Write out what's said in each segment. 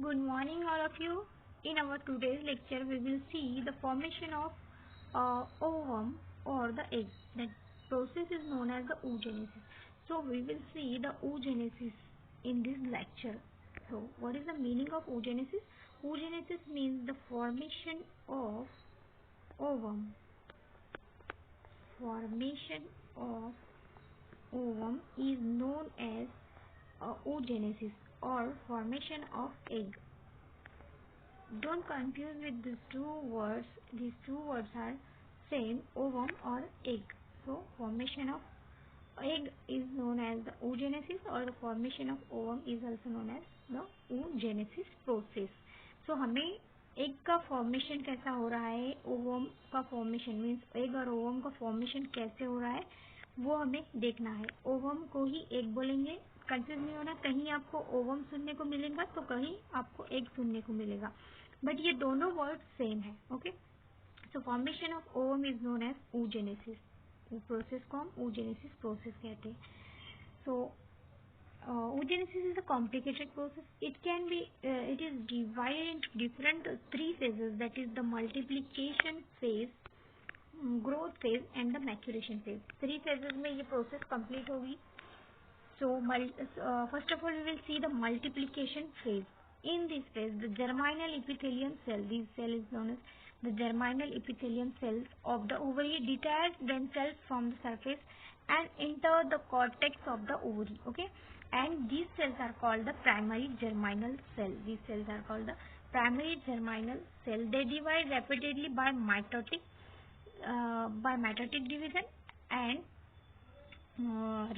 Good morning, all of you. In our today's lecture, we will see the formation of ovum or the egg. That process is known as the oogenesis. So, we will see the oogenesis in this lecture. So, what is the meaning of oogenesis? Oogenesis means the formation of ovum. Formation of ovum is known as oogenesis or formation of egg. Don't confuse with these two words. These two words are same, ovum or egg. So formation of egg is known as the oogenesis or the formation of ovum is also known as the oogenesis process. So हमें egg का formation कैसा हो रहा है, ovum का formation means egg और ovum का formation कैसे हो रहा है वो हमें देखना है. ओवम को ही एग बोलेंगे, कंफ्यूज नहीं होना. कहीं आपको ओवम सुनने को मिलेगा तो कहीं आपको एग सुनने को मिलेगा, बट ये दोनों वर्ड सेम है. Okay, so formation of ovum is known as oogenesis. Process को हम oogenesis प्रोसेस कहते हैं. सो oogenesis is a complicated process. It is divided into different three phases, that is the multiplication phase, growth phase and the maturation phase. Three phases में ये process complete होगी. So first of all we will see the multiplication phase. In this phase the germinal epithelium cell, this cell is known as the germinal epithelium cells of the ovary detach themselves from the surface and enter the cortex of the ovary. Okay, and these cells are called the primary germinal cell. These cells are called the primary germinal cell. They divide rapidly by mitotic division, and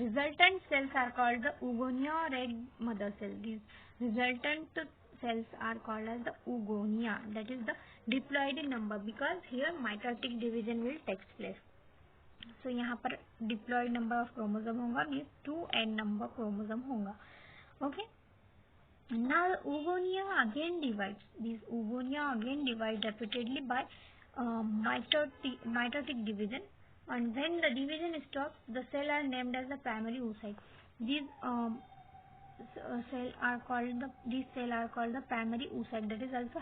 resultant cells are called the oogonia or egg mother cell. These resultant cells are called as the oogonia, that is the diploid in number, because here mitotic division will take place. So यहाँ पर diploid number of chromosome होगा, means 2n number chromosome होगा. Okay, now oogonia again divides. These oogonia again divide repeatedly by mitotic division, and when the division stops, the cell are named as the primary oocyte. These cell are called the primary oocyte. That is also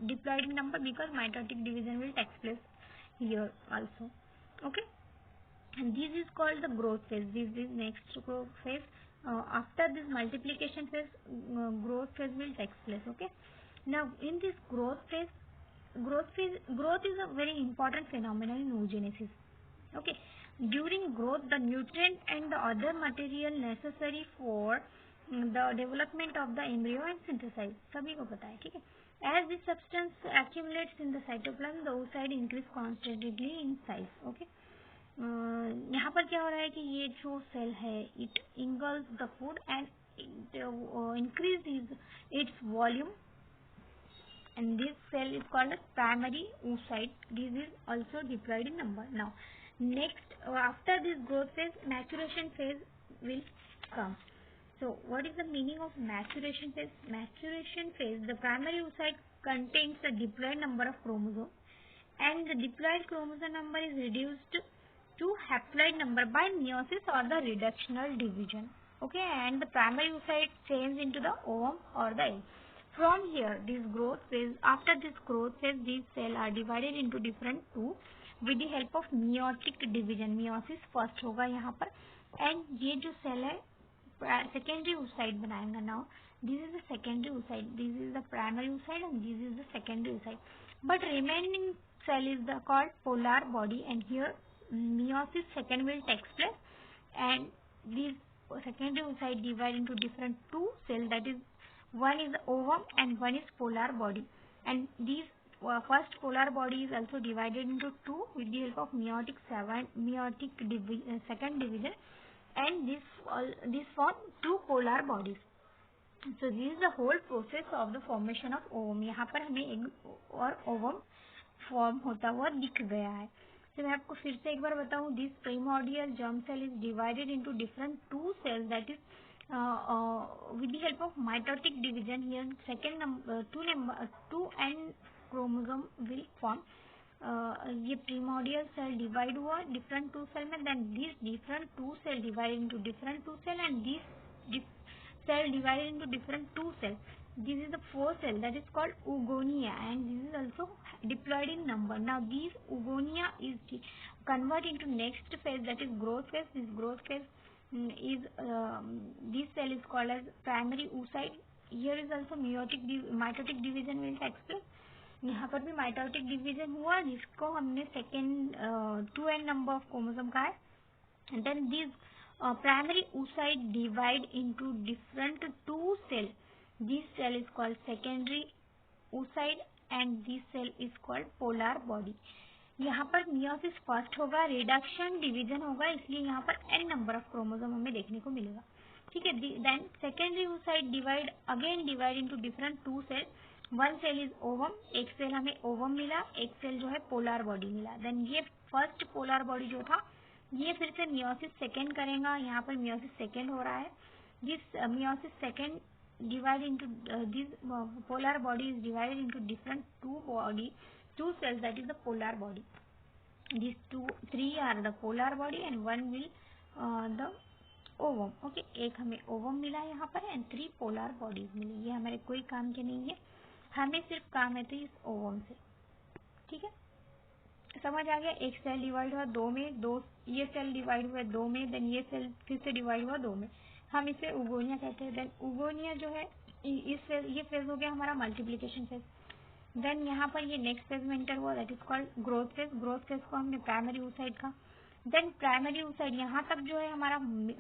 diploid in number, because mitotic division will take place here also. Okay, and this is called the growth phase. This is next growth phase. After this multiplication phase, growth phase will take place. Okay, now in this growth is a very important phenomenon in oogenesis. Okay, during growth the nutrient and the other material necessary for the development of the embryo and synthesize, सभी को पता है. ठीक है, as this substance accumulates in the cytoplasm, the oocyte increase constantly in size. Okay, यहाँ पर क्या हो रहा है कि ये जो सेल है it engulfs the food and it increases its volume, and this cell is called as primary oocyte. This is also diploid in number. Now next, after this growth phase, maturation phase will come. So what is the meaning of maturation phase? Maturation phase, the primary oocyte contains the diploid number of chromosomes, and the diploid chromosome number is reduced to haploid number by meiosis or the reductional division. Okay, and the primary oocyte changes into the ovum or the egg. From here, this growth phase, after this growth phase, these cells are divided into different two with the help of meiotic division. Meiosis first होगा यहाँ पर, and ये जो cell है secondary oocyte बनाएगा. Now this is the secondary oocyte, this is the primary oocyte, and this is the secondary oocyte. But remaining cell is called polar body, and here meiosis second will take place, and this secondary oocyte divide into different two cells, that is one is ovum and one is polar body, and these first polar body is also divided into two with the help of second division, and this form two polar bodies. So this is the whole process of the formation of ovum. यहाँ पर हमें egg और ovum form होता हुआ दिख गया है. तो मैं आपको फिर से एक बार बताऊं, this primordial germ cell is divided into different two cells, that is with the help of mitotic division. Here second two n chromosome will form. ये primordial cell divide हुआ different two cell में, then this different two cell divided into different two cell, and this cell divided into different two cell. This is the fourth cell that is called oogonia, and this is also diploid in number. Now these oogonia is convert into next phase, that is growth phase. This growth phase is this cell is called as primary oocyte. Here is also mitotic division will take place. यहाँ पर भी mitotic division हुआ जिसको हमने second 2n number of chromosome का है. Then these primary oocyte divide into different two cells. This cell is called secondary oocyte and this cell is called polar body. यहाँ पर मियोसिस फर्स्ट होगा, reduction division होगा, इसलिए यहाँ पर n number of chromosome हमें देखने को मिलेगा. ठीक है. Then secondary oocyte divide into different two cells. One cell is ovum, एक सेल हमें ओवम मिला, एक सेल जो है पोलर बॉडी मिला. देन ये फर्स्ट पोलर बॉडी जो था ये फिर से मियोसिस सेकेंड करेगा. यहाँ पर मियोसिस सेकेंड हो रहा है. This meiosis second divide into this polar body is divided into different two cells, that is the polar body. These three are the polar body and one will the ovum. Okay, एक हमें ovum मिला यहाँ पर and 3 polar bodies मिली. ये हमारे कोई काम के नहीं है, हमें सिर्फ काम है तो इस ओवम से. ठीक है, समझ आ गया. एक सेल डिवाइड हुआ दो में, दो ये सेल डिवाइड हुआ दो में, देन ये सेल फिर से डिवाइड हुआ दो में, हम इसे उगोनिया कहते हैं. देन उगोनिया जो है इस ये फेज हो गया हमारा मल्टीप्लिकेशन फेज. देन यहाँ पर ये नेक्स्ट फेज में एंटर हुआ, that is called growth phase. Growth phase को हमने प्राइमरी oocyte का. देन प्राइमरी oocyte यहाँ तक जो है हमारा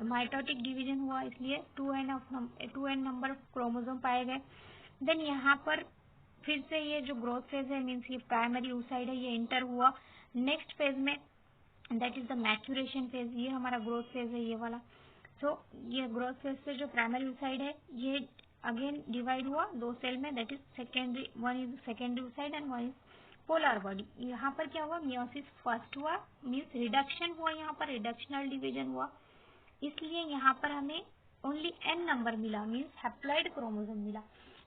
माइटोटिक डिवीजन हुआ, इसलिए 2n नंबर ऑफ क्रोमोसोम पाए गए. देन यहाँ पर फिर से ये जो ग्रोथ फेज है मीन्स ये प्राइमरी oocyte है, ये एंटर हुआ नेक्स्ट फेज में, that is the maturation phase. ये हमारा ग्रोथ फेज है ये वाला. सो ये ग्रोथ फेज से जो प्राइमरी oocyte है ये अगेन डिवाइड हुआ दो सेल में, that is secondary, one is secondary oocyte and one is polar body. यहाँ पर क्या हुआ, मियोसिस फर्स्ट हुआ मीन्स रिडक्शन हुआ, यहाँ पर रिडक्शनल डिवीजन हुआ, इसलिए यहाँ पर हमें ओनली n नंबर मिला मीन्स हैप्लॉइड क्रोमोसोम मिला.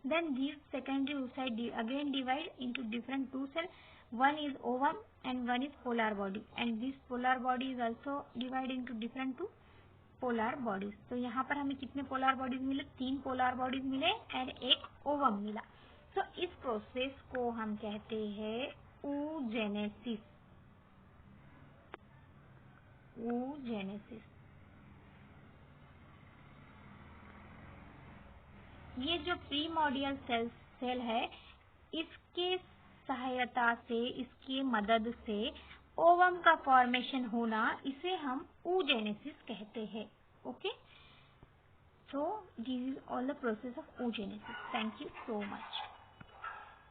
Then these secondary oocyte again divide into different two cells. One is ovum and one is polar body, and this polar body is also divided into different two polar bodies. तो यहाँ पर हमें कितने polar bodies मिले, 3 polar bodies मिले and एक ovum मिला. तो इस प्रोसेस को हम कहते हैं oogenesis. oogenesis. ये जो प्रीमोर्डियल सेल है इसके सहायता से, इसकी मदद से ओवम का फॉर्मेशन होना, इसे हम oogenesis कहते हैं. Okay, so this is all the process of oogenesis. Thank you so much.